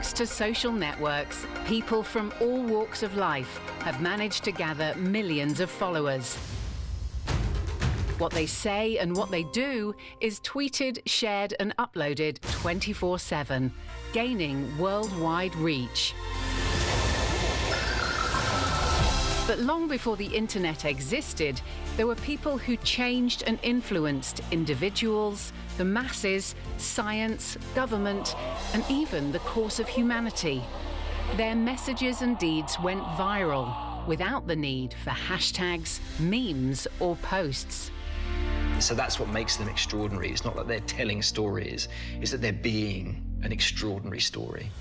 Thanks to social networks, people from all walks of life have managed to gather millions of followers. What they say and what they do is tweeted, shared and uploaded 24/7, gaining worldwide reach. But long before the internet existed, there were people who changed and influenced individuals, the masses, science, government, and even the course of humanity. Their messages and deeds went viral without the need for hashtags, memes, or posts. So that's what makes them extraordinary. It's not that they're telling stories, it's that they're being an extraordinary story.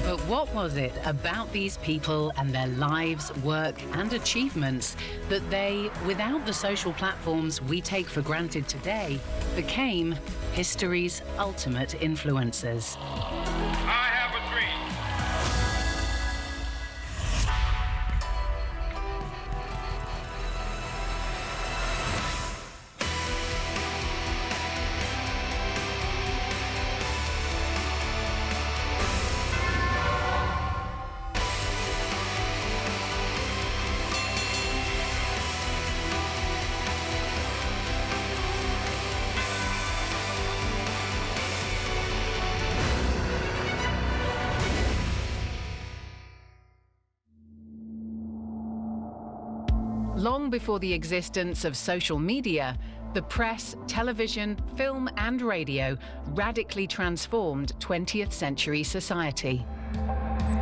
But what was it about these people and their lives, work and achievements that they, without the social platforms we take for granted today, became history's ultimate influencers? I have a dream. Long before the existence of social media, the press, television, film and radio radically transformed 20th century society.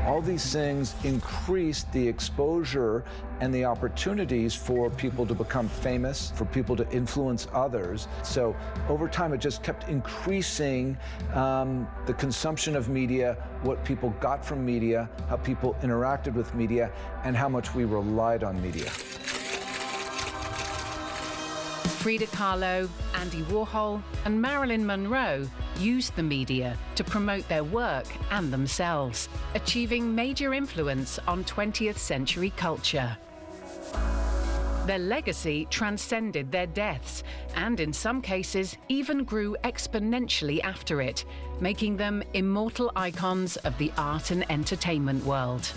All these things increased the exposure and the opportunities for people to become famous, for people to influence others. So over time, it just kept increasing the consumption of media, what people got from media, how people interacted with media, and how much we relied on media. Frida Kahlo, Andy Warhol and Marilyn Monroe used the media to promote their work and themselves, achieving major influence on 20th century culture. Their legacy transcended their deaths and, in some cases, even grew exponentially after it, making them immortal icons of the art and entertainment world.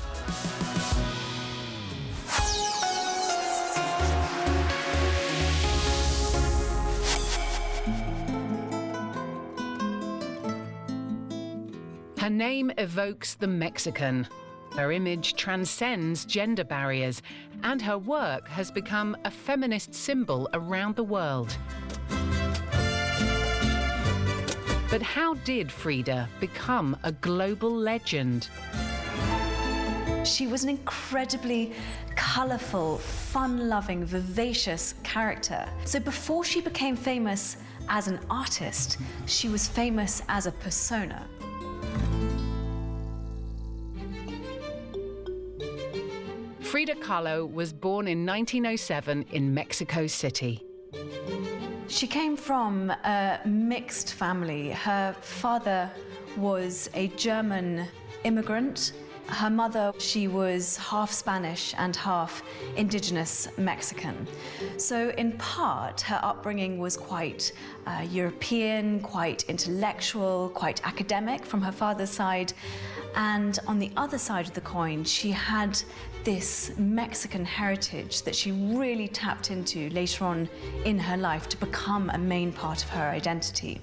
Her name evokes the Mexican. Her image transcends gender barriers, and her work has become a feminist symbol around the world. But how did Frida become a global legend? She was an incredibly colourful, fun-loving, vivacious character. So before she became famous as an artist, she was famous as a persona. Frida Kahlo was born in 1907 in Mexico City. She came from a mixed family. Her father was a German immigrant. Her mother, she was half Spanish and half indigenous Mexican. So in part, her upbringing was quite European, quite intellectual, quite academic from her father's side. And on the other side of the coin, she had this Mexican heritage that she really tapped into later on in her life to become a main part of her identity.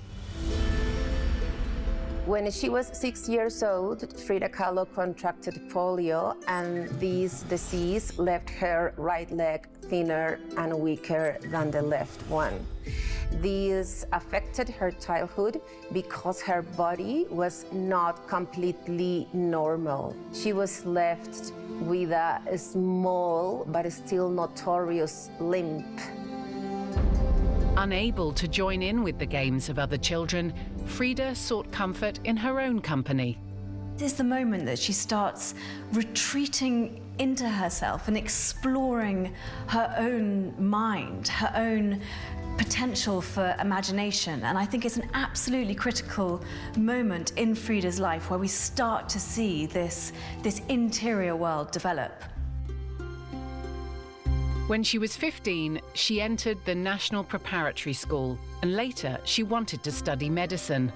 When she was 6 years old, Frida Kahlo contracted polio, and this disease left her right leg thinner and weaker than the left one. This affected her childhood because her body was not completely normal. She was left with a small but still notorious limp. Unable to join in with the games of other children, Frida sought comfort in her own company. This is the moment that she starts retreating into herself and exploring her own mind, her own potential for imagination. And I think it's an absolutely critical moment in Frida's life where we start to see this interior world develop. When she was 15, she entered the National Preparatory School, and later she wanted to study medicine.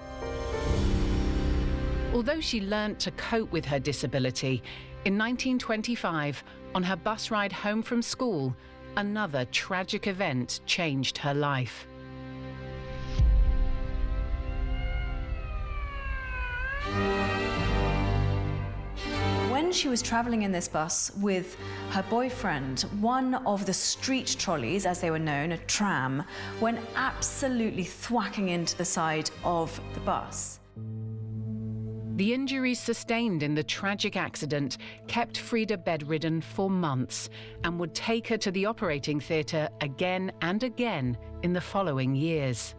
Although she learnt to cope with her disability, in 1925, on her bus ride home from school, another tragic event changed her life. When she was traveling in this bus with her boyfriend, one of the street trolleys, as they were known, a tram, went absolutely thwacking into the side of the bus. The injuries sustained in the tragic accident kept Frida bedridden for months and would take her to the operating theatre again and again in the following years.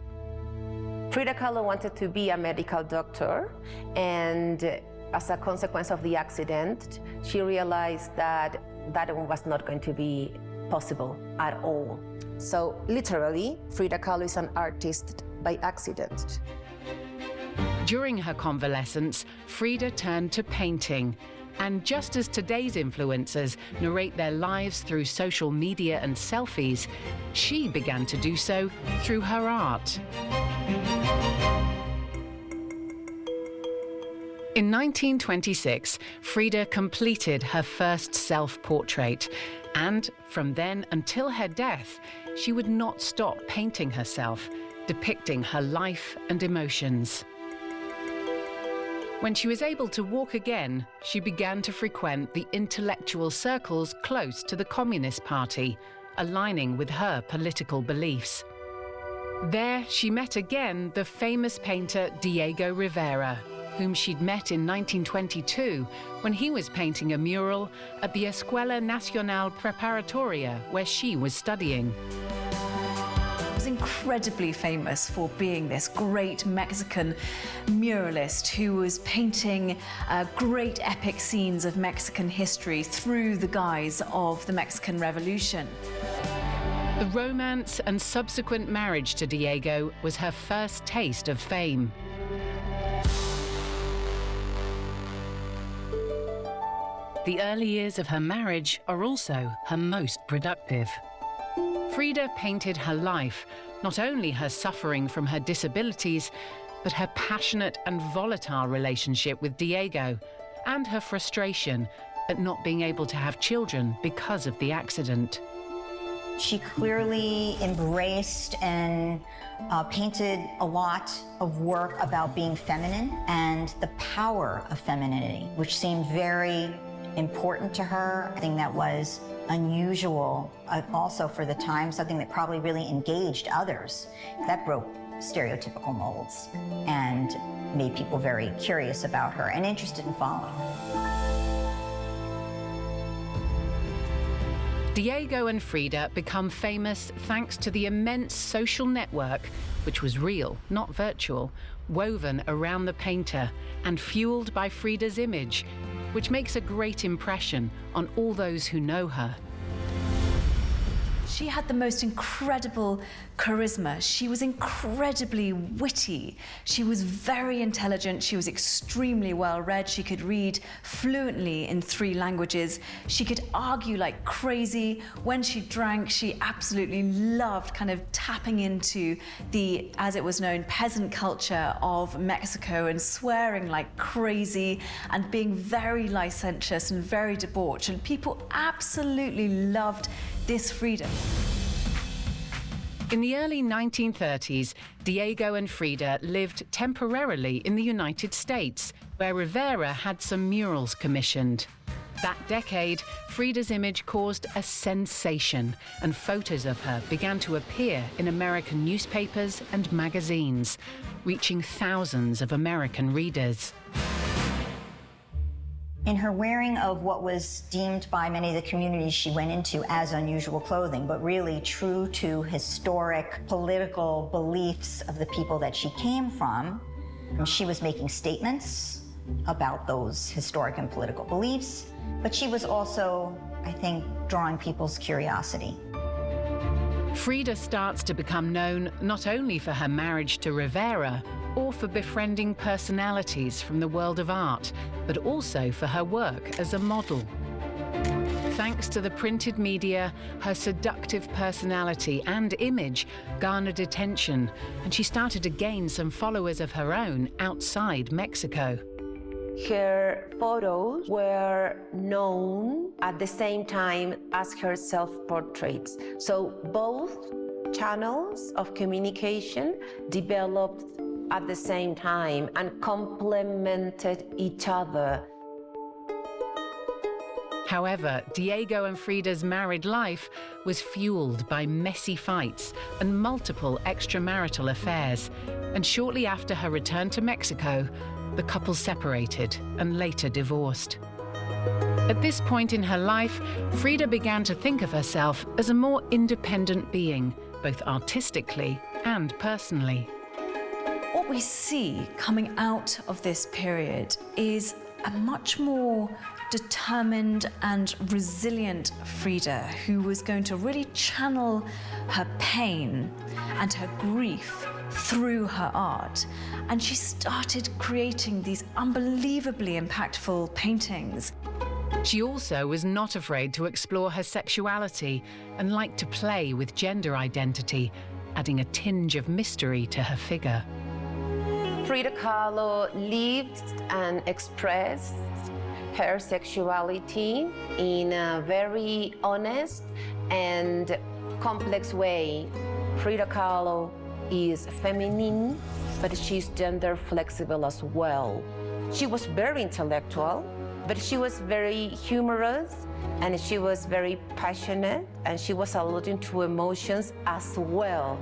Frida Kahlo wanted to be a medical doctor, and as a consequence of the accident, she realized that that was not going to be possible at all. So literally, Frida Kahlo is an artist by accident. During her convalescence, Frida turned to painting. And just as today's influencers narrate their lives through social media and selfies, she began to do so through her art. In 1926, Frida completed her first self-portrait, and from then until her death, she would not stop painting herself, depicting her life and emotions. When she was able to walk again, she began to frequent the intellectual circles close to the Communist Party, aligning with her political beliefs. There, she met again the famous painter Diego Rivera, whom she'd met in 1922 when he was painting a mural at the Escuela Nacional Preparatoria, where she was studying. Was incredibly famous for being this great Mexican muralist who was painting great epic scenes of Mexican history through the guise of the Mexican Revolution. The romance and subsequent marriage to Diego was her first taste of fame. The early years of her marriage are also her most productive. Frida painted her life, not only her suffering from her disabilities, but her passionate and volatile relationship with Diego, and her frustration at not being able to have children because of the accident. She clearly embraced and painted a lot of work about being feminine and the power of femininity, which seemed very important to her. I think that was unusual, also for the time, something that probably really engaged others. That broke stereotypical molds and made people very curious about her and interested in following her. Diego and Frida become famous thanks to the immense social network, which was real, not virtual, woven around the painter and fueled by Frida's image, which makes a great impression on all those who know her. She had the most incredible charisma. She was incredibly witty. She was very intelligent. She was extremely well-read. She could read fluently in 3 languages. She could argue like crazy. When she drank, she absolutely loved kind of tapping into the, as it was known, peasant culture of Mexico and swearing like crazy and being very licentious and very debauched. And people absolutely loved this Frida. In the early 1930s, Diego and Frida lived temporarily in the United States, where Rivera had some murals commissioned. That decade, Frida's image caused a sensation, and photos of her began to appear in American newspapers and magazines, reaching thousands of American readers. In her wearing of what was deemed by many of the communities she went into as unusual clothing, but really true to historic political beliefs of the people that she came from, she was making statements about those historic and political beliefs, but she was also, I think, drawing people's curiosity. Frida starts to become known not only for her marriage to Rivera, or for befriending personalities from the world of art, but also for her work as a model. Thanks to the printed media, her seductive personality and image garnered attention, and she started to gain some followers of her own outside Mexico. Her photos were known at the same time as her self-portraits. So both channels of communication developed at the same time and complemented each other. However, Diego and Frida's married life was fueled by messy fights and multiple extramarital affairs. And shortly after her return to Mexico, the couple separated and later divorced. At this point in her life, Frida began to think of herself as a more independent being, both artistically and personally. What we see coming out of this period is a much more determined and resilient Frida, who was going to really channel her pain and her grief through her art. And she started creating these unbelievably impactful paintings. She also was not afraid to explore her sexuality and liked to play with gender identity, adding a tinge of mystery to her figure. Frida Kahlo lived and expressed her sexuality in a very honest and complex way. Frida Kahlo is feminine, but she's gender flexible as well. She was very intellectual, but she was very humorous, and she was very passionate, and she was alluding to emotions as well.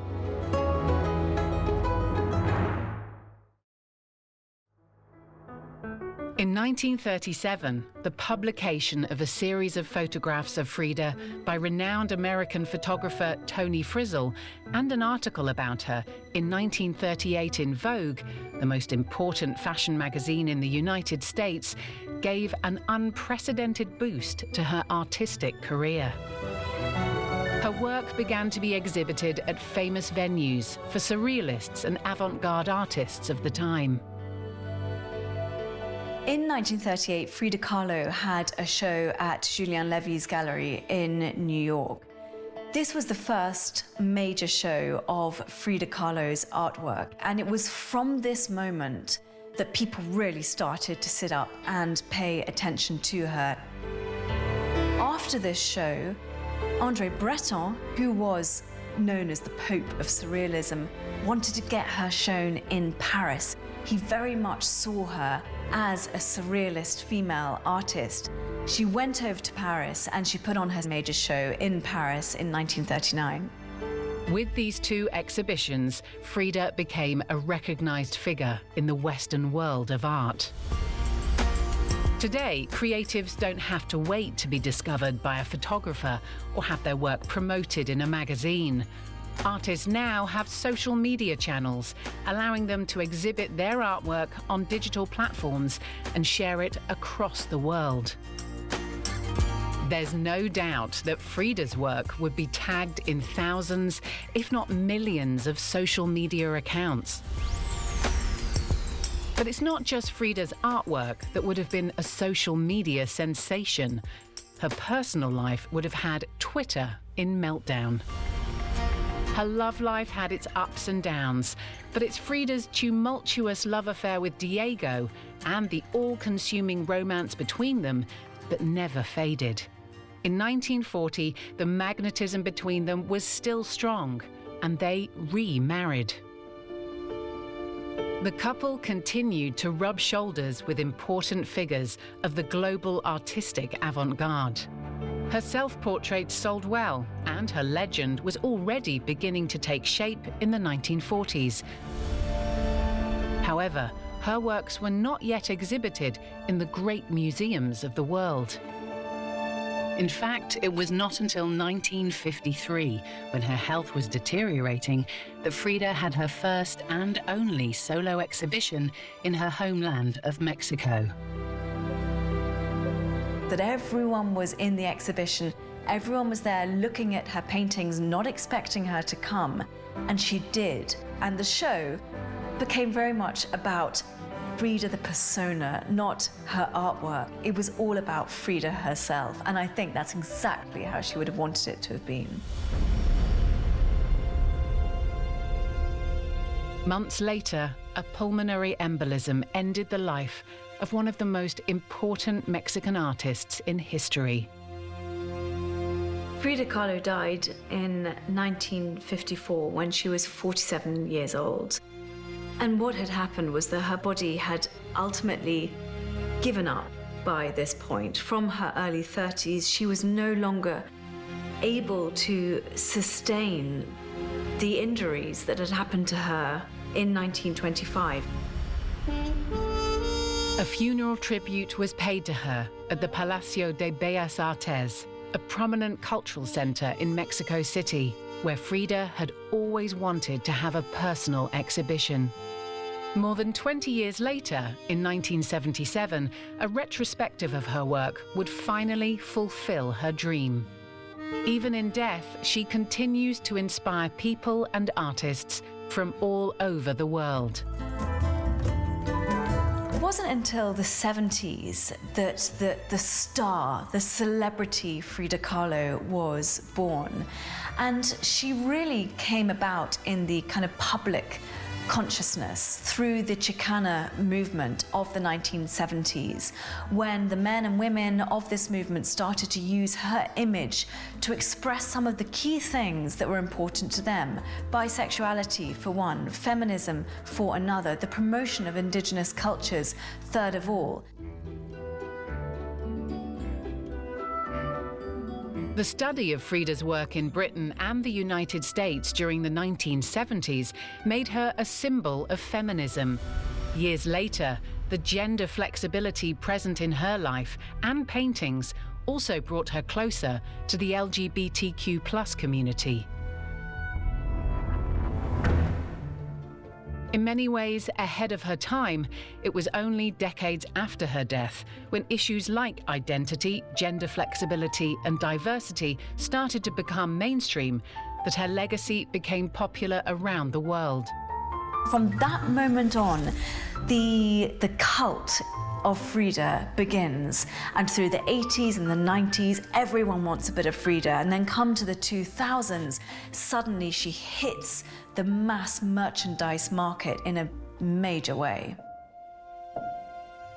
In 1937, the publication of a series of photographs of Frida by renowned American photographer Tony Frizzle and an article about her in 1938 in Vogue, the most important fashion magazine in the United States, gave an unprecedented boost to her artistic career. Her work began to be exhibited at famous venues for surrealists and avant-garde artists of the time. In 1938, Frida Kahlo had a show at Julien Levy's gallery in New York. This was the first major show of Frida Kahlo's artwork, and it was from this moment that people really started to sit up and pay attention to her. After this show, André Breton, who was known as the Pope of Surrealism, wanted to get her shown in Paris. He very much saw her as a surrealist female artist. She went over to Paris and she put on her major show in Paris in 1939. With these two exhibitions, Frida became a recognized figure in the Western world of art. Today, creatives don't have to wait to be discovered by a photographer or have their work promoted in a magazine. Artists now have social media channels, allowing them to exhibit their artwork on digital platforms and share it across the world. There's no doubt that Frida's work would be tagged in thousands, if not millions, of social media accounts. But it's not just Frida's artwork that would have been a social media sensation. Her personal life would have had Twitter in meltdown. Her love life had its ups and downs, but it's Frida's tumultuous love affair with Diego and the all-consuming romance between them that never faded. In 1940, the magnetism between them was still strong, and they remarried. The couple continued to rub shoulders with important figures of the global artistic avant-garde. Her self-portraits sold well, and her legend was already beginning to take shape in the 1940s. However, her works were not yet exhibited in the great museums of the world. In fact, it was not until 1953, when her health was deteriorating, that Frida had her first and only solo exhibition in her homeland of Mexico. That everyone was in the exhibition, everyone was there looking at her paintings, not expecting her to come, and she did. And the show became very much about Frida the persona, not her artwork. It was all about Frida herself, and I think that's exactly how she would have wanted it to have been. Months later, a pulmonary embolism ended the life of one of the most important Mexican artists in history. Frida Kahlo died in 1954 when she was 47 years old. And what had happened was that her body had ultimately given up by this point. From her early 30s, she was no longer able to sustain the injuries that had happened to her in 1925. A funeral tribute was paid to her at the Palacio de Bellas Artes, a prominent cultural center in Mexico City, where Frida had always wanted to have a personal exhibition. More than 20 years later, in 1977, a retrospective of her work would finally fulfill her dream. Even in death, she continues to inspire people and artists from all over the world. It wasn't until the 70s that the star, the celebrity Frida Kahlo was born. And she really came about in the kind of public consciousness through the Chicana movement of the 1970s, when the men and women of this movement started to use her image to express some of the key things that were important to them. Bisexuality for one, feminism for another, the promotion of indigenous cultures, third of all. The study of Frida's work in Britain and the United States during the 1970s made her a symbol of feminism. Years later, the gender flexibility present in her life and paintings also brought her closer to the LGBTQ+ community. In many ways ahead of her time, it was only decades after her death when issues like identity, gender flexibility, and diversity started to become mainstream that her legacy became popular around the world. From that moment on, the cult of Frida begins, and through the 80s and the 90s, everyone wants a bit of Frida, and then come to the 2000s, suddenly she hits the mass merchandise market in a major way.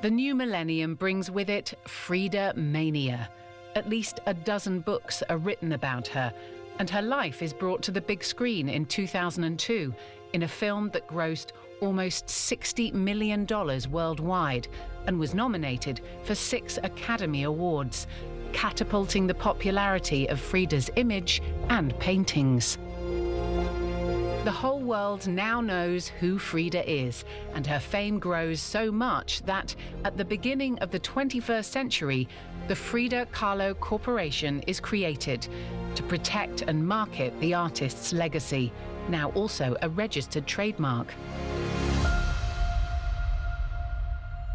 The new millennium brings with it Frida mania. At least a dozen books are written about her, and her life is brought to the big screen in 2002 in a film that grossed almost $60 million worldwide and was nominated for 6 Academy Awards, catapulting the popularity of Frida's image and paintings. The whole world now knows who Frida is, and her fame grows so much that, at the beginning of the 21st century, the Frida Kahlo Corporation is created to protect and market the artist's legacy, now also a registered trademark.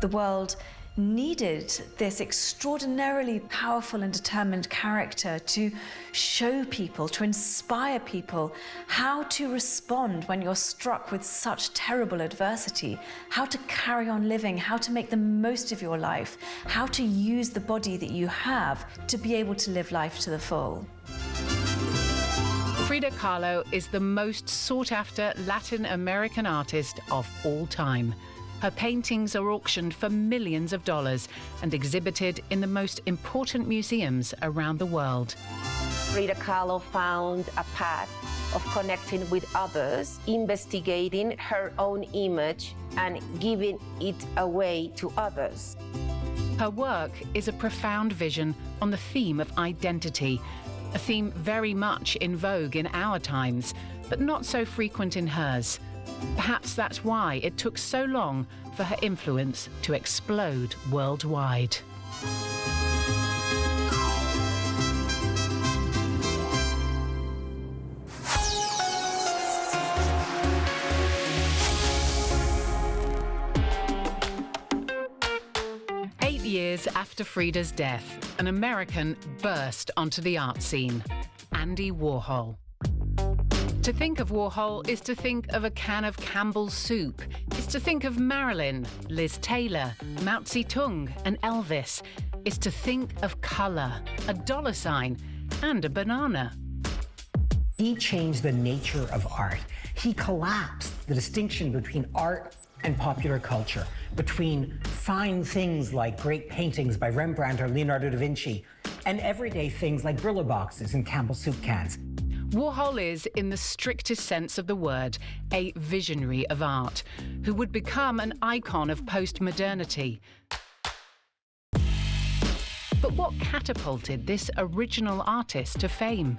The world needed this extraordinarily powerful and determined character to show people, to inspire people how to respond when you're struck with such terrible adversity, how to carry on living, how to make the most of your life, how to use the body that you have to be able to live life to the full. Frida Kahlo is the most sought-after Latin American artist of all time. Her paintings are auctioned for millions of dollars and exhibited in the most important museums around the world. Frida Kahlo found a path of connecting with others, investigating her own image and giving it away to others. Her work is a profound vision on the theme of identity, a theme very much in vogue in our times, but not so frequent in hers. Perhaps that's why it took so long for her influence to explode worldwide. Years after Frida's death, an American burst onto the art scene, Andy Warhol. To think of Warhol is to think of a can of Campbell's soup. It's to think of Marilyn, Liz Taylor, Mao Zedong, and Elvis. It's to think of colour, a dollar sign, and a banana. He changed the nature of art. He collapsed the distinction between art and popular culture, between fine things like great paintings by Rembrandt or Leonardo da Vinci, and everyday things like Brillo boxes and Campbell soup cans. Warhol is, in the strictest sense of the word, a visionary of art, who would become an icon of post-modernity. But what catapulted this original artist to fame?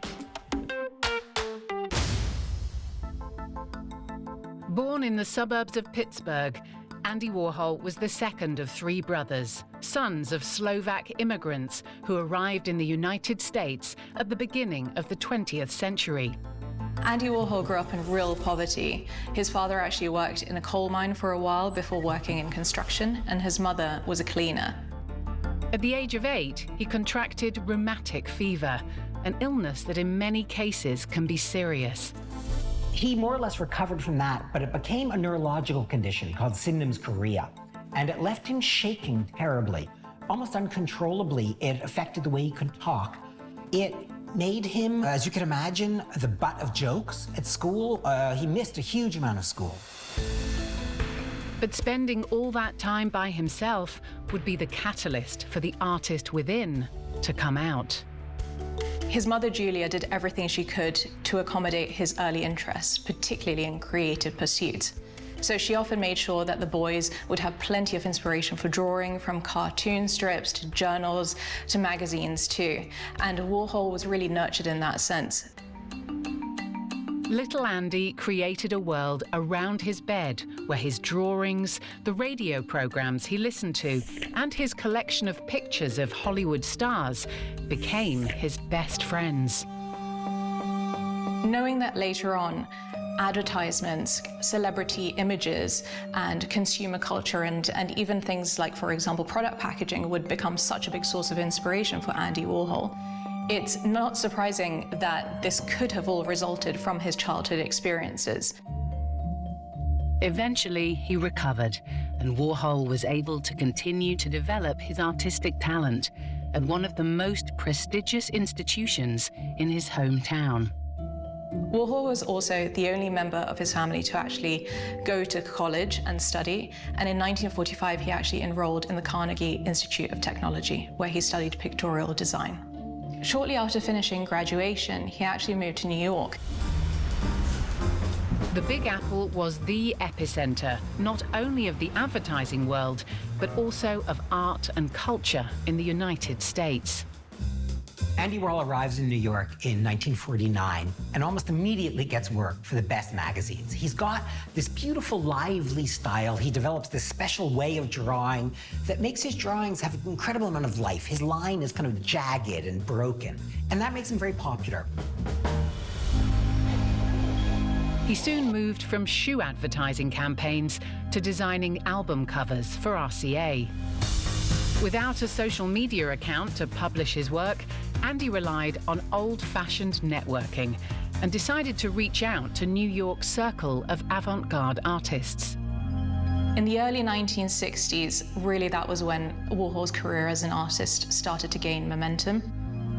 Born in the suburbs of Pittsburgh, Andy Warhol was the second of three brothers, sons of Slovak immigrants who arrived in the United States at the beginning of the 20th century. Andy Warhol grew up in real poverty. His father actually worked in a coal mine for a while before working in construction, and his mother was a cleaner. At the age of 8, he contracted rheumatic fever, an illness that in many cases can be serious. He more or less recovered from that, but it became a neurological condition called Sydenham's chorea, and it left him shaking terribly. Almost uncontrollably, it affected the way he could talk. It made him, as you can imagine, the butt of jokes at school. He missed a huge amount of school. But spending all that time by himself would be the catalyst for the artist within to come out. His mother, Julia, did everything she could to accommodate his early interests, particularly in creative pursuits. So she often made sure that the boys would have plenty of inspiration for drawing, from cartoon strips to journals to magazines too. And Warhol was really nurtured in that sense. Little Andy created a world around his bed where his drawings, the radio programs he listened to, and his collection of pictures of Hollywood stars became his best friends. Knowing that later on, advertisements, celebrity images, and consumer culture, and even things like, for example, product packaging would become such a big source of inspiration for Andy Warhol, it's not surprising that this could have all resulted from his childhood experiences. Eventually, he recovered, and Warhol was able to continue to develop his artistic talent at one of the most prestigious institutions in his hometown. Warhol was also the only member of his family to actually go to college and study, and in 1945 he actually enrolled in the Carnegie Institute of Technology, where he studied pictorial design. Shortly after finishing graduation, he actually moved to New York. The Big Apple was the epicenter, not only of the advertising world, but also of art and culture in the United States. Andy Warhol arrives in New York in 1949 and almost immediately gets work for the best magazines. He's got this beautiful, lively style. He develops this special way of drawing that makes his drawings have an incredible amount of life. His line is kind of jagged and broken, and that makes him very popular. He soon moved from shoe advertising campaigns to designing album covers for RCA. Without a social media account to publish his work, Andy relied on old-fashioned networking and decided to reach out to New York's circle of avant-garde artists. In the early 1960s, really that was when Warhol's career as an artist started to gain momentum.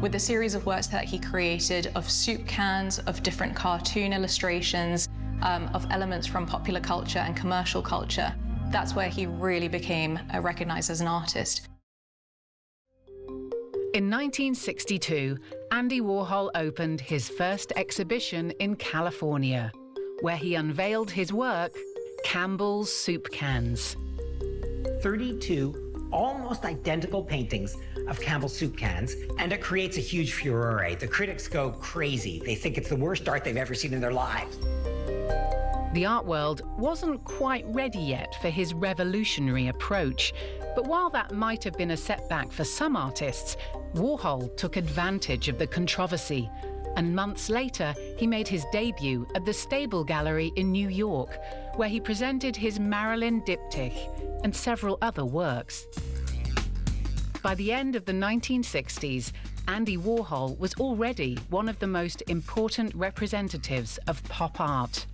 With a series of works that he created of soup cans, of different cartoon illustrations, of elements from popular culture and commercial culture, that's where he really became recognized as an artist. In 1962, Andy Warhol opened his first exhibition in California, where he unveiled his work, Campbell's Soup Cans. 32 almost identical paintings of Campbell's soup cans, and it creates a huge furore. The critics go crazy. They think it's the worst art they've ever seen in their lives. The art world wasn't quite ready yet for his revolutionary approach, but while that might have been a setback for some artists, Warhol took advantage of the controversy, and months later he made his debut at the Stable Gallery in New York, where he presented his Marilyn diptych and several other works. By the end of the 1960s, Andy Warhol was already one of the most important representatives of pop art.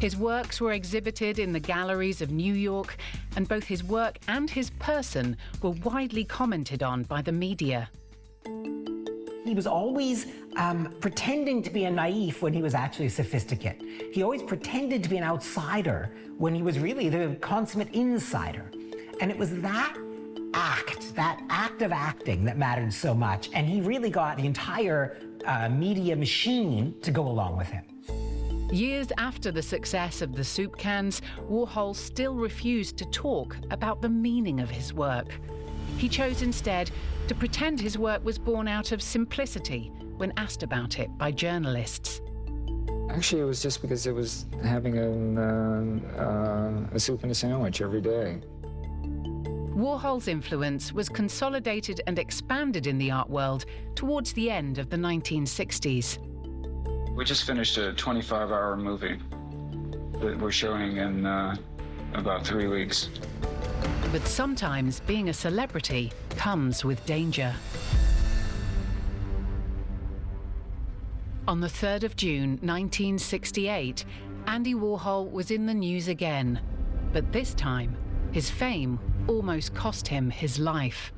His works were exhibited in the galleries of New York, and both his work and his person were widely commented on by the media. he was always pretending to be a naif when he was actually a sophisticate. He always pretended to be an outsider when he was really the consummate insider. And it was that act of acting that mattered so much. And he really got the entire media machine to go along with him. Years after the success of the soup cans, Warhol still refused to talk about the meaning of his work. He chose instead to pretend his work was born out of simplicity when asked about it by journalists. Actually, it was just because it was having a soup and a sandwich every day. Warhol's influence was consolidated and expanded in the art world towards the end of the 1960s. We just finished a 25-hour movie that we're showing in about 3 weeks. But sometimes being a celebrity comes with danger. On the 3rd of June, 1968, Andy Warhol was in the news again. But this time, his fame almost cost him his life.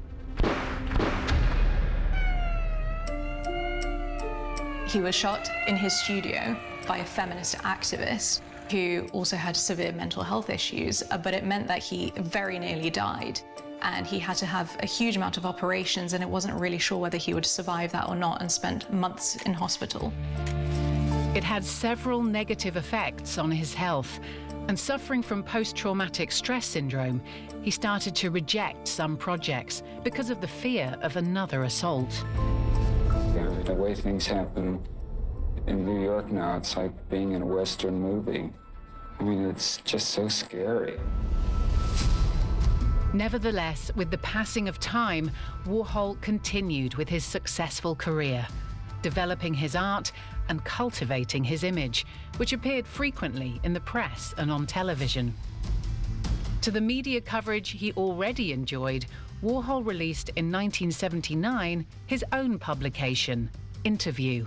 He was shot in his studio by a feminist activist who also had severe mental health issues, but it meant that he very nearly died. And he had to have a huge amount of operations, and it wasn't really sure whether he would survive that or not, and spent months in hospital. It had several negative effects on his health, and suffering from post-traumatic stress syndrome, he started to reject some projects because of the fear of another assault. The way things happen in New York now, it's like being in a Western movie. I mean, it's just so scary. Nevertheless, with the passing of time, Warhol continued with his successful career, developing his art and cultivating his image, which appeared frequently in the press and on television. To the media coverage he already enjoyed, Warhol released in 1979 his own publication, Interview,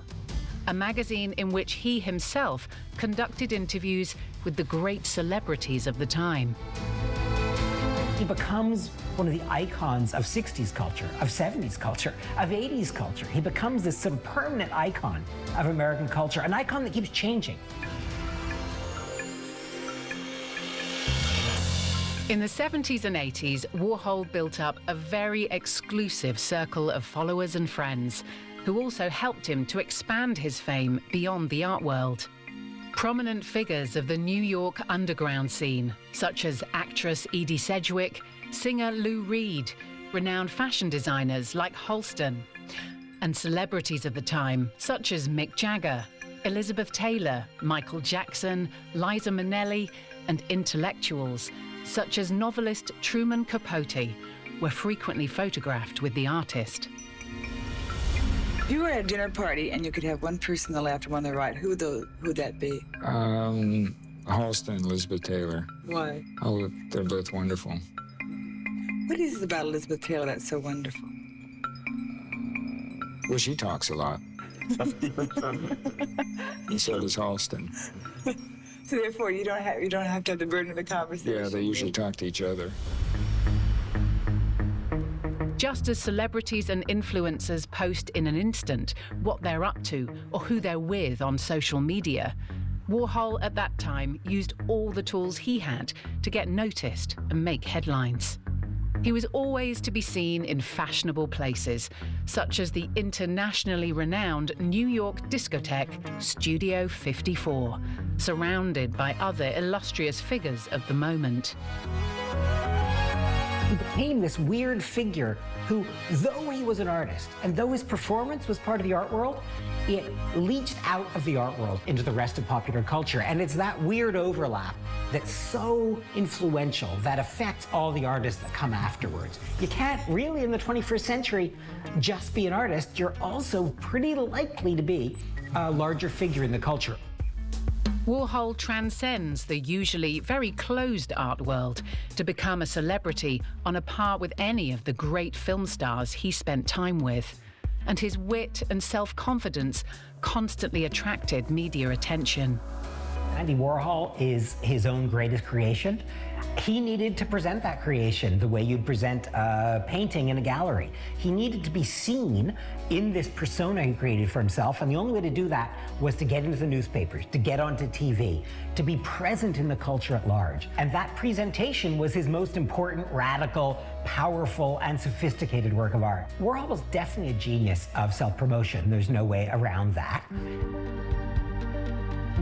a magazine in which he himself conducted interviews with the great celebrities of the time. He becomes one of the icons of 60s culture, of 70s culture, of 80s culture. He becomes this sort of permanent icon of American culture, an icon that keeps changing. In the 70s and 80s, Warhol built up a very exclusive circle of followers and friends who also helped him to expand his fame beyond the art world. Prominent figures of the New York underground scene, such as actress Edie Sedgwick, singer Lou Reed, renowned fashion designers like Halston, and celebrities of the time, such as Mick Jagger, Elizabeth Taylor, Michael Jackson, Liza Minnelli, and intellectuals, such as novelist Truman Capote, were frequently photographed with the artist. If you were at a dinner party and you could have one person on the left and one on the right, who would that be? Halston, Elizabeth Taylor. Why? Oh, they're both wonderful. What is it about Elizabeth Taylor that's so wonderful? Well, she talks a lot. And so does Halston. So therefore, you don't have to have the burden of the conversation. Yeah, they usually talk to each other. Just as celebrities and influencers post in an instant what they're up to or who they're with on social media, Warhol at that time used all the tools he had to get noticed and make headlines. He was always to be seen in fashionable places, such as the internationally renowned New York discotheque Studio 54, surrounded by other illustrious figures of the moment. He became this weird figure who, though he was an artist, and though his performance was part of the art world, it leached out of the art world into the rest of popular culture. And it's that weird overlap that's so influential that affects all the artists that come afterwards. You can't really, in the 21st century, just be an artist. You're also pretty likely to be a larger figure in the culture. Warhol transcends the usually very closed art world to become a celebrity on a par with any of the great film stars he spent time with. And his wit and self-confidence constantly attracted media attention. Andy Warhol is his own greatest creation. He needed to present that creation the way you'd present a painting in a gallery. He needed to be seen in this persona he created for himself, and the only way to do that was to get into the newspapers, to get onto TV, to be present in the culture at large. And that presentation was his most important, radical, powerful, and sophisticated work of art. Warhol was definitely a genius of self-promotion. There's no way around that.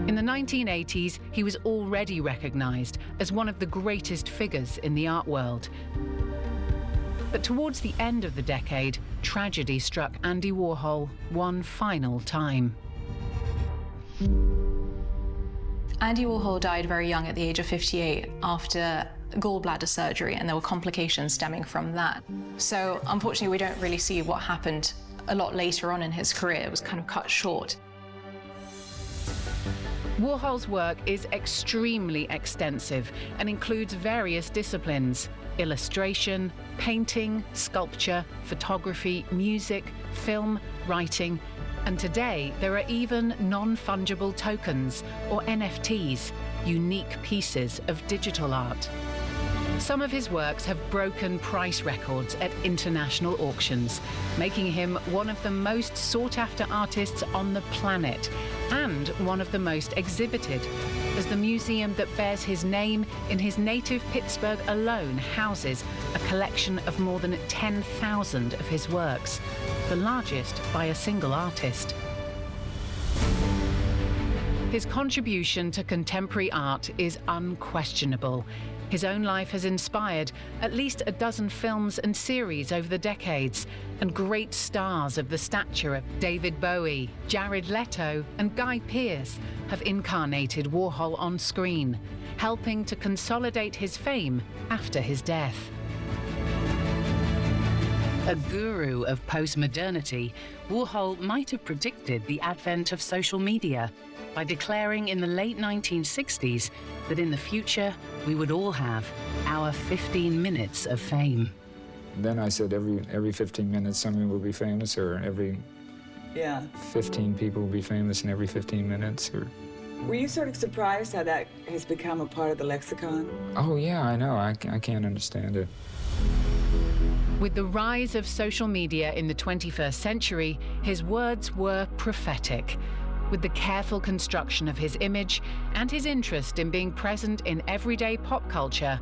In the 1980s, he was already recognized as one of the greatest figures in the art world. But towards the end of the decade, tragedy struck Andy Warhol one final time. Andy Warhol died very young at the age of 58 after gallbladder surgery, and there were complications stemming from that. So unfortunately, we don't really see what happened a lot later on in his career. It was kind of cut short. Warhol's work is extremely extensive and includes various disciplines: illustration, painting, sculpture, photography, music, film, writing, and today there are even non-fungible tokens, or NFTs, unique pieces of digital art. Some of his works have broken price records at international auctions, making him one of the most sought-after artists on the planet, and one of the most exhibited, as the museum that bears his name in his native Pittsburgh alone houses a collection of more than 10,000 of his works, the largest by a single artist. His contribution to contemporary art is unquestionable. His own life has inspired at least a dozen films and series over the decades, and great stars of the stature of David Bowie, Jared Leto, and Guy Pearce have incarnated Warhol on screen, helping to consolidate his fame after his death. A guru of postmodernity, Warhol might have predicted the advent of social media by declaring in the late 1960s that in the future we would all have our 15 minutes of fame. Then I said every 15 minutes someone will be famous, or every 15 people will be famous in every 15 minutes. Or... Were you sort of surprised how that has become a part of the lexicon? Oh yeah, I know. I can't understand it. With the rise of social media in the 21st century, his words were prophetic. With the careful construction of his image and his interest in being present in everyday pop culture,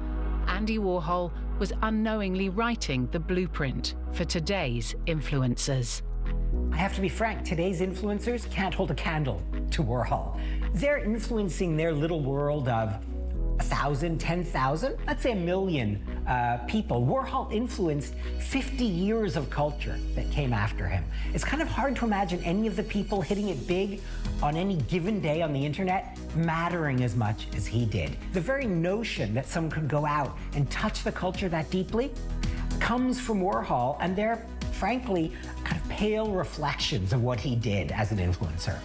Andy Warhol was unknowingly writing the blueprint for today's influencers. I have to be frank, today's influencers can't hold a candle to Warhol. They're influencing their little world of 1,000, 10,000, let's say 1 million people. Warhol influenced 50 years of culture that came after him. It's kind of hard to imagine any of the people hitting it big on any given day on the internet mattering as much as he did. The very notion that someone could go out and touch the culture that deeply comes from Warhol, and they're frankly kind of pale reflections of what he did as an influencer.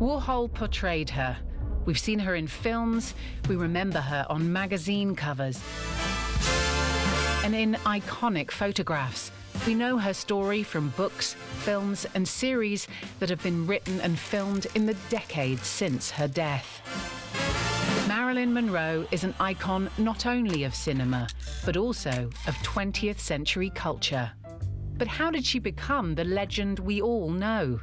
Warhol portrayed her. We've seen her in films, we remember her on magazine covers, and in iconic photographs. We know her story from books, films, and series that have been written and filmed in the decades since her death. Marilyn Monroe is an icon not only of cinema, but also of 20th century culture. But how did she become the legend we all know?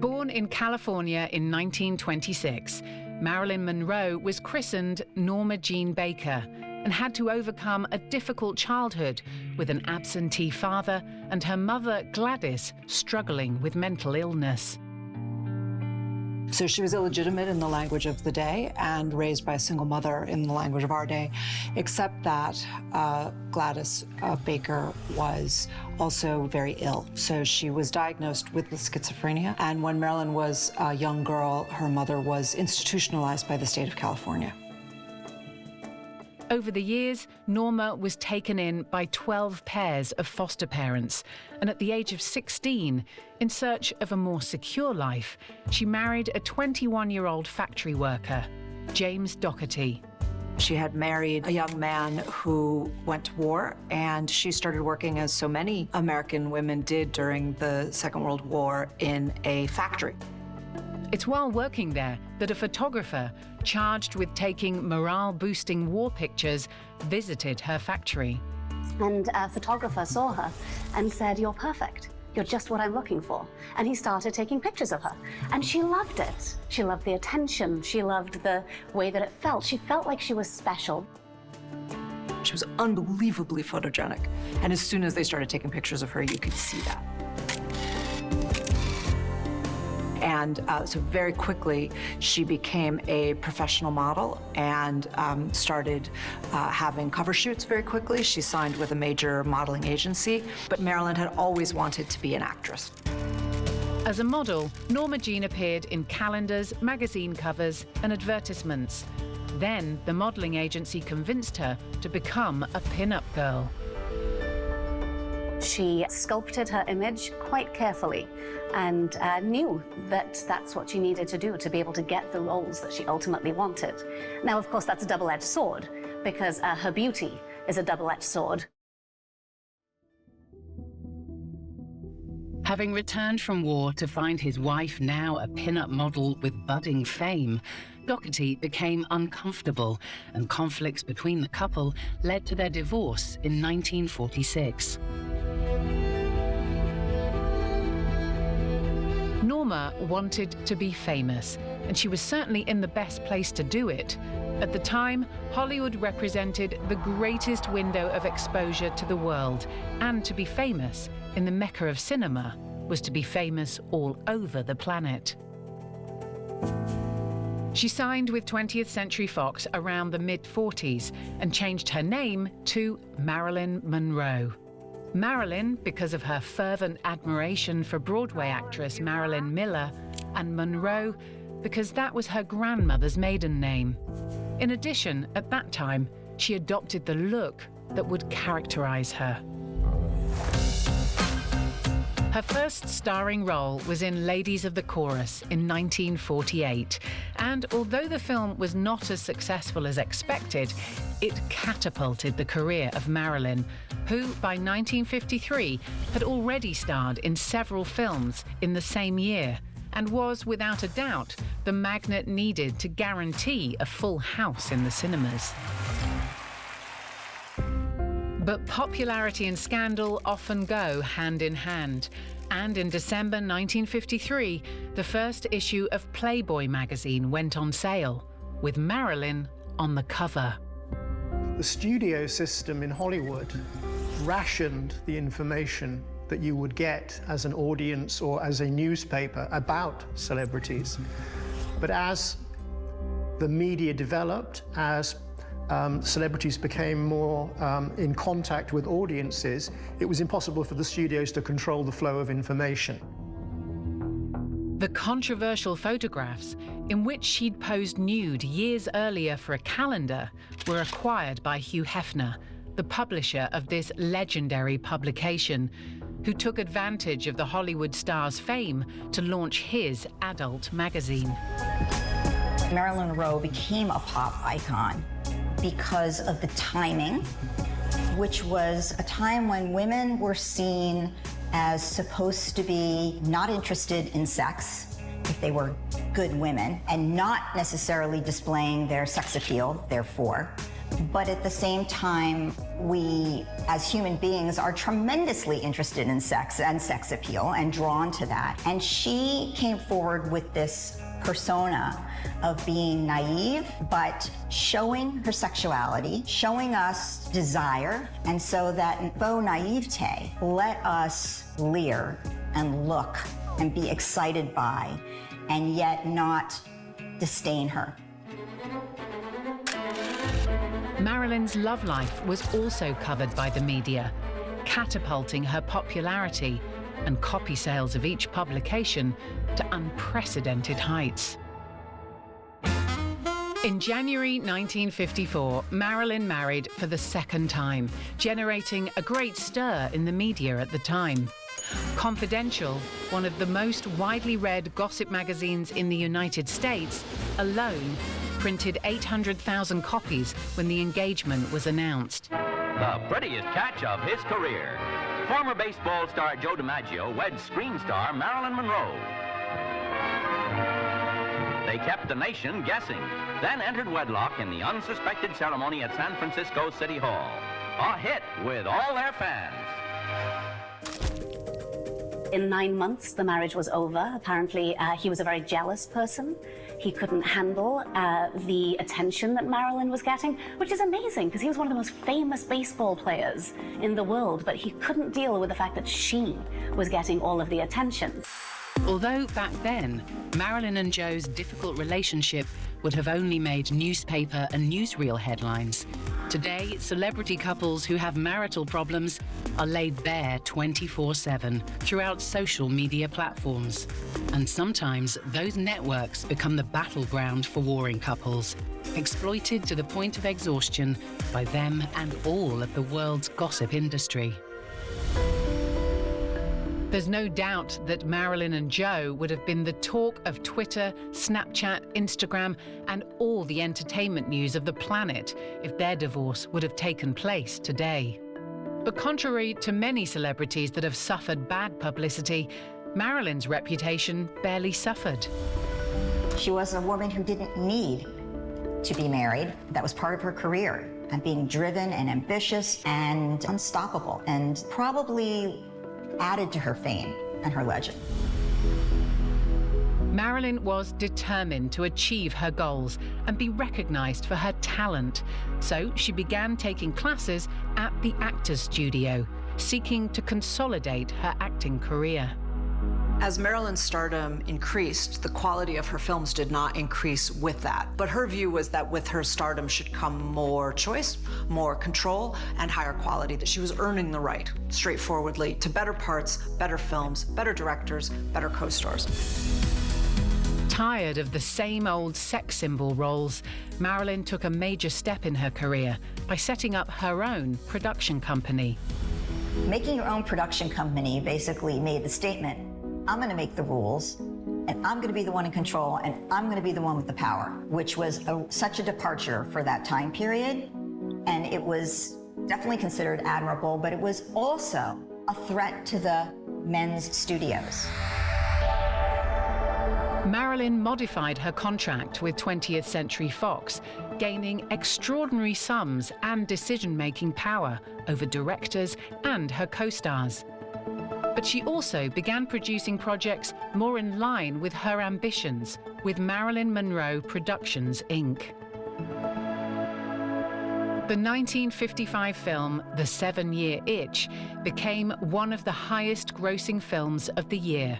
Born in California in 1926, Marilyn Monroe was christened Norma Jean Baker and had to overcome a difficult childhood with an absentee father and her mother, Gladys, struggling with mental illness. So she was illegitimate in the language of the day and raised by a single mother in the language of our day, except that Gladys Baker was also very ill. So she was diagnosed with schizophrenia. And when Marilyn was a young girl, her mother was institutionalized by the state of California. Over the years, Norma was taken in by 12 pairs of foster parents, and at the age of 16, in search of a more secure life, she married a 21-year-old factory worker, James Doherty. She had married a young man who went to war, and she started working, as so many American women did during the Second World War, in a factory. It's while working there that a photographer charged with taking morale-boosting war pictures visited her factory. And a photographer saw her and said, "You're perfect. You're just what I'm looking for." And he started taking pictures of her. And she loved it. She loved the attention. She loved the way that it felt. She felt like she was special. She was unbelievably photogenic. And as soon as they started taking pictures of her, you could see that. And so very quickly, she became a professional model and started having cover shoots very quickly. She signed with a major modeling agency, but Marilyn had always wanted to be an actress. As a model, Norma Jean appeared in calendars, magazine covers, and advertisements. Then the modeling agency convinced her to become a pin-up girl. She sculpted her image quite carefully and knew that that's what she needed to do to be able to get the roles that she ultimately wanted. Now, of course, that's a double-edged sword, because her beauty is a double-edged sword. Having returned from war to find his wife now a pin-up model with budding fame, Doherty became uncomfortable, and conflicts between the couple led to their divorce in 1946. Norma wanted to be famous, and she was certainly in the best place to do it. At the time, Hollywood represented the greatest window of exposure to the world, and to be famous in the Mecca of cinema was to be famous all over the planet. She signed with 20th Century Fox around the mid-40s and changed her name to Marilyn Monroe. Marilyn, because of her fervent admiration for Broadway actress Marilyn Miller, and Monroe, because that was her grandmother's maiden name. In addition, at that time, she adopted the look that would characterize her. Her first starring role was in Ladies of the Chorus in 1948, and although the film was not as successful as expected, it catapulted the career of Marilyn, who by 1953 had already starred in several films in the same year, and was, without a doubt, the magnet needed to guarantee a full house in the cinemas. But popularity and scandal often go hand in hand. And in December 1953, the first issue of Playboy magazine went on sale, with Marilyn on the cover. The studio system in Hollywood rationed the information that you would get as an audience or as a newspaper about celebrities. But as the media developed, as celebrities became more in contact with audiences, it was impossible for the studios to control the flow of information. The controversial photographs, in which she'd posed nude years earlier for a calendar, were acquired by Hugh Hefner, the publisher of this legendary publication, who took advantage of the Hollywood star's fame to launch his adult magazine. Marilyn Monroe became a pop icon because of the timing, which was a time when women were seen as supposed to be not interested in sex, if they were good women, and not necessarily displaying their sex appeal, therefore. But at the same time, we, as human beings, are tremendously interested in sex and sex appeal and drawn to that. And she came forward with this persona of being naive, but showing her sexuality, showing us desire, and so that faux naivete let us leer and look and be excited by, and yet not disdain her. Marilyn's love life was also covered by the media, catapulting her popularity and copy sales of each publication to unprecedented heights. In January 1954, Marilyn married for the second time, generating a great stir in the media at the time. Confidential, one of the most widely read gossip magazines in the United States, alone printed 800,000 copies when the engagement was announced. The prettiest catch of his career. Former baseball star Joe DiMaggio wed screen star Marilyn Monroe. They kept the nation guessing, then entered wedlock in the unsuspected ceremony at San Francisco City Hall. A hit with all their fans. In 9 months, the marriage was over. Apparently, he was a very jealous person. He couldn't handle the attention that Marilyn was getting, which is amazing because he was one of the most famous baseball players in the world, but he couldn't deal with the fact that she was getting all of the attention. Although back then, Marilyn and Joe's difficult relationship would have only made newspaper and newsreel headlines. Today, celebrity couples who have marital problems are laid bare 24/7 throughout social media platforms. And sometimes those networks become the battleground for warring couples, exploited to the point of exhaustion by them and all of the world's gossip industry. There's no doubt that Marilyn and Joe would have been the talk of Twitter, Snapchat, Instagram, and all the entertainment news of the planet if their divorce would have taken place today. But contrary to many celebrities that have suffered bad publicity, Marilyn's reputation barely suffered. She was a woman who didn't need to be married. That was part of her career, and being driven and ambitious and unstoppable, and probably added to her fame and her legend. Marilyn was determined to achieve her goals and be recognized for her talent. So she began taking classes at the Actors Studio, seeking to consolidate her acting career. As Marilyn's stardom increased, the quality of her films did not increase with that. But her view was that with her stardom should come more choice, more control, and higher quality, that she was earning the right, straightforwardly, to better parts, better films, better directors, better co-stars. Tired of the same old sex symbol roles, Marilyn took a major step in her career by setting up her own production company. Making your own production company basically made the statement, I'm going to make the rules, and I'm going to be the one in control, and I'm going to be the one with the power, which was such a departure for that time period. And it was definitely considered admirable, but it was also a threat to the men's studios. Marilyn modified her contract with 20th Century Fox, gaining extraordinary sums and decision-making power over directors and her co-stars. But she also began producing projects more in line with her ambitions with Marilyn Monroe Productions, Inc. The 1955 film The 7-Year Itch became one of the highest-grossing films of the year,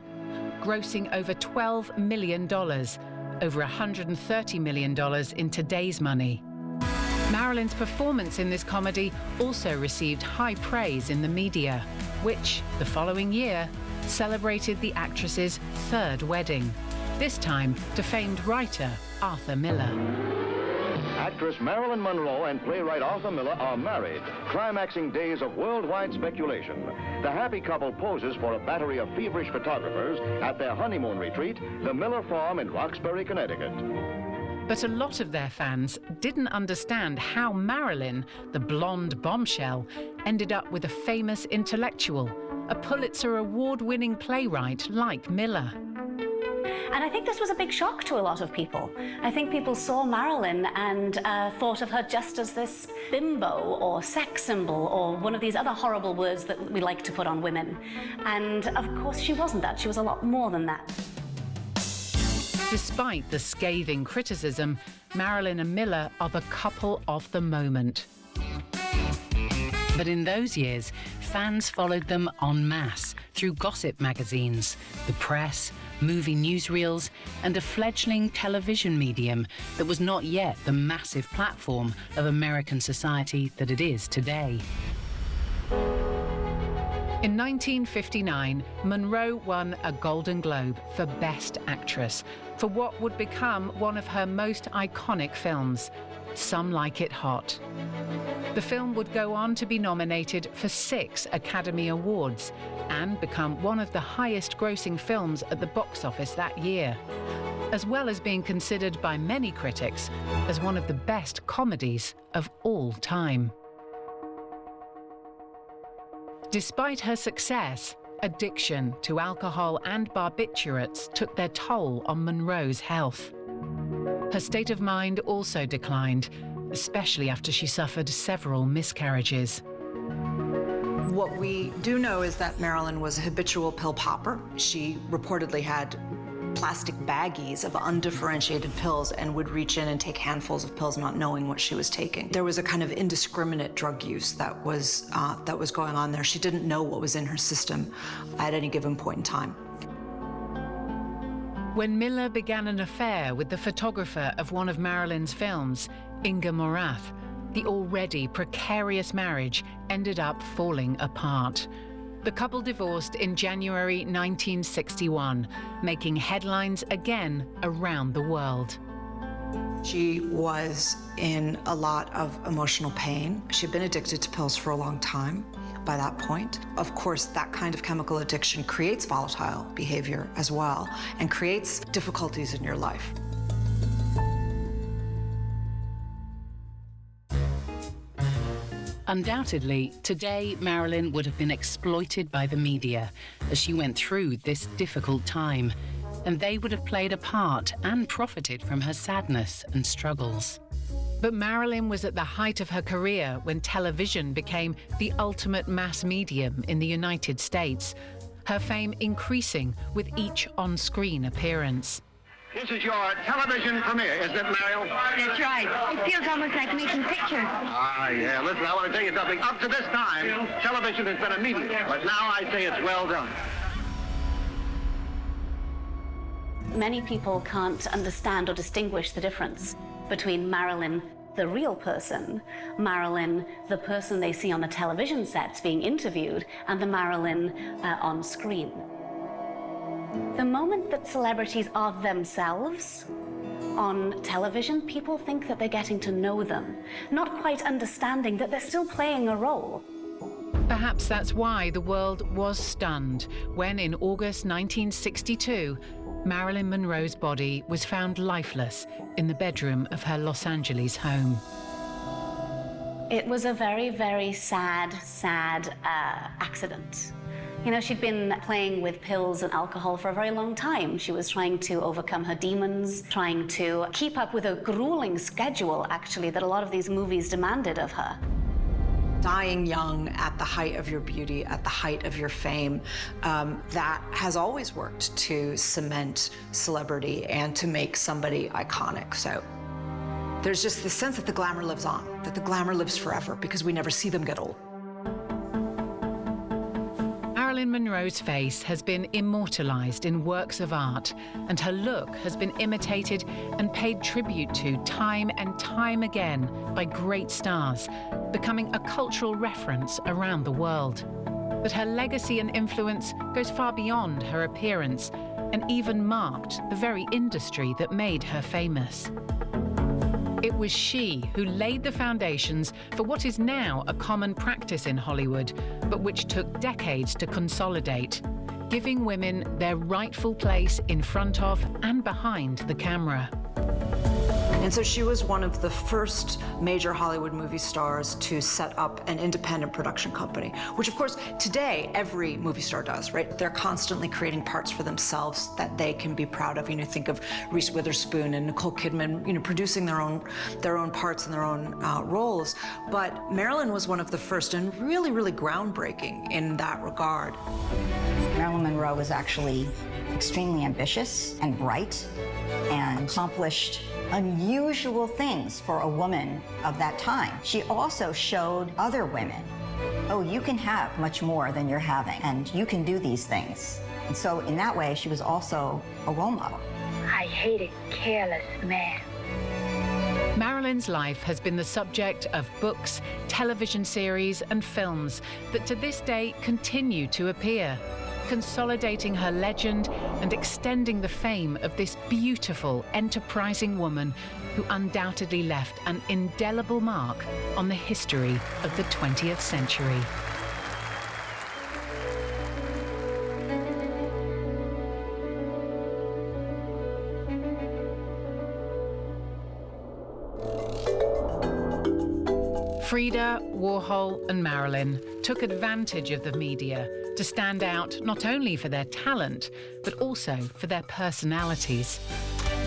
grossing over $12 million, over $130 million in today's money. Marilyn's performance in this comedy also received high praise in the media, which, the following year, celebrated the actress's third wedding, this time to famed writer Arthur Miller. Actress Marilyn Monroe and playwright Arthur Miller are married, climaxing days of worldwide speculation. The happy couple poses for a battery of feverish photographers at their honeymoon retreat, the Miller Farm in Roxbury, Connecticut. But a lot of their fans didn't understand how Marilyn, the blonde bombshell, ended up with a famous intellectual, a Pulitzer Award-winning playwright like Miller. And I think this was a big shock to a lot of people. I think people saw Marilyn and thought of her just as this bimbo or sex symbol or one of these other horrible words that we like to put on women. And of course she wasn't that. She was a lot more than that. Despite the scathing criticism, Marilyn and Miller are the couple of the moment. But in those years, fans followed them en masse through gossip magazines, the press, movie newsreels, and a fledgling television medium that was not yet the massive platform of American society that it is today. In 1959, Monroe won a Golden Globe for Best Actress for what would become one of her most iconic films, Some Like It Hot. The film would go on to be nominated for 6 Academy Awards and become one of the highest-grossing films at the box office that year, as well as being considered by many critics as one of the best comedies of all time. Despite her success, addiction to alcohol and barbiturates took their toll on Monroe's health. Her state of mind also declined, especially after she suffered several miscarriages. What we do know is that Marilyn was a habitual pill popper. She reportedly had plastic baggies of undifferentiated pills and would reach in and take handfuls of pills not knowing what she was taking. There was a kind of indiscriminate drug use that was going on there. She didn't know what was in her system at any given point in time. When Miller began an affair with the photographer of one of Marilyn's films, Inga Morath, the already precarious marriage ended up falling apart. The couple divorced in January 1961, making headlines again around the world. She was in a lot of emotional pain. She'd been addicted to pills for a long time by that point. Of course, that kind of chemical addiction creates volatile behavior as well and creates difficulties in your life. Undoubtedly, today Marilyn would have been exploited by the media as she went through this difficult time, and they would have played a part and profited from her sadness and struggles. But Marilyn was at the height of her career when television became the ultimate mass medium in the United States, her fame increasing with each on-screen appearance. This is your television premiere, isn't it, Mariel? That's right. It feels almost like making pictures. Ah, yeah. Listen, I want to tell you something. Up to this time, television has been a medium, but now I say it's well done. Many people can't understand or distinguish the difference between Marilyn, the real person, Marilyn, the person they see on the television sets being interviewed, and the Marilyn on screen. The moment that celebrities are themselves on television, people think that they're getting to know them, not quite understanding that they're still playing a role. Perhaps that's why the world was stunned when, in August 1962, Marilyn Monroe's body was found lifeless in the bedroom of her Los Angeles home. It was a very, very sad accident. You know, she'd been playing with pills and alcohol for a very long time. She was trying to overcome her demons, trying to keep up with a grueling schedule, actually, that a lot of these movies demanded of her. Dying young at the height of your beauty, at the height of your fame, that has always worked to cement celebrity and to make somebody iconic. So there's just this sense that the glamour lives on, that the glamour lives forever because we never see them get old. Marilyn Monroe's face has been immortalized in works of art, and her look has been imitated and paid tribute to time and time again by great stars, becoming a cultural reference around the world. But her legacy and influence goes far beyond her appearance and even marked the very industry that made her famous. It was she who laid the foundations for what is now a common practice in Hollywood, but which took decades to consolidate, giving women their rightful place in front of and behind the camera. And so she was one of the first major Hollywood movie stars to set up an independent production company, which of course today every movie star does, right? They're constantly creating parts for themselves that they can be proud of. You know, think of Reese Witherspoon and Nicole Kidman, you know, producing their own parts and their own roles. But Marilyn was one of the first and really, really groundbreaking in that regard. Marilyn Monroe was actually extremely ambitious and bright and accomplished unusual things for a woman of that time. She also showed other women, oh, you can have much more than you're having, and you can do these things. And so in that way, she was also a role model. I hate a careless man. Marilyn Marilyn's life has been the subject of books, television series, and films that to this day continue to appear, consolidating her legend and extending the fame of this beautiful, enterprising woman who undoubtedly left an indelible mark on the history of the 20th century. Frida, Warhol, and Marilyn took advantage of the media to stand out not only for their talent, but also for their personalities.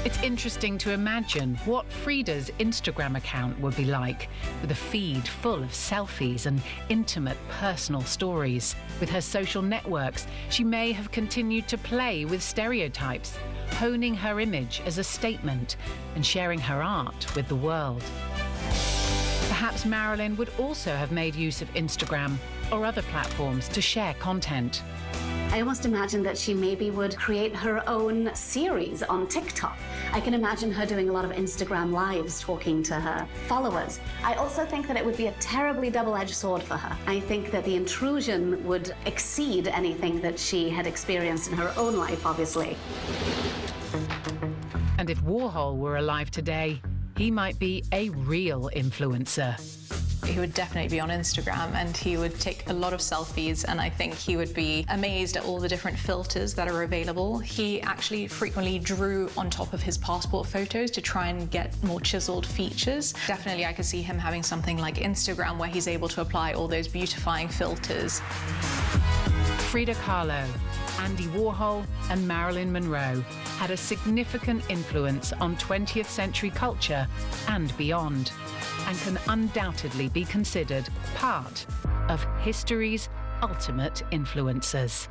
It's interesting to imagine what Frida's Instagram account would be like, with a feed full of selfies and intimate personal stories. With her social networks, she may have continued to play with stereotypes, honing her image as a statement and sharing her art with the world. Perhaps Marilyn would also have made use of Instagram or other platforms to share content. I almost imagine that she maybe would create her own series on TikTok. I can imagine her doing a lot of Instagram lives talking to her followers. I also think that it would be a terribly double-edged sword for her. I think that the intrusion would exceed anything that she had experienced in her own life, obviously. And if Warhol were alive today, he might be a real influencer. He would definitely be on Instagram and he would take a lot of selfies, and I think he would be amazed at all the different filters that are available. He actually frequently drew on top of his passport photos to try and get more chiseled features. Definitely I could see him having something like Instagram where he's able to apply all those beautifying filters. Frida Kahlo, Andy Warhol, and Marilyn Monroe had a significant influence on 20th century culture and beyond, and can undoubtedly be considered part of history's ultimate influencers.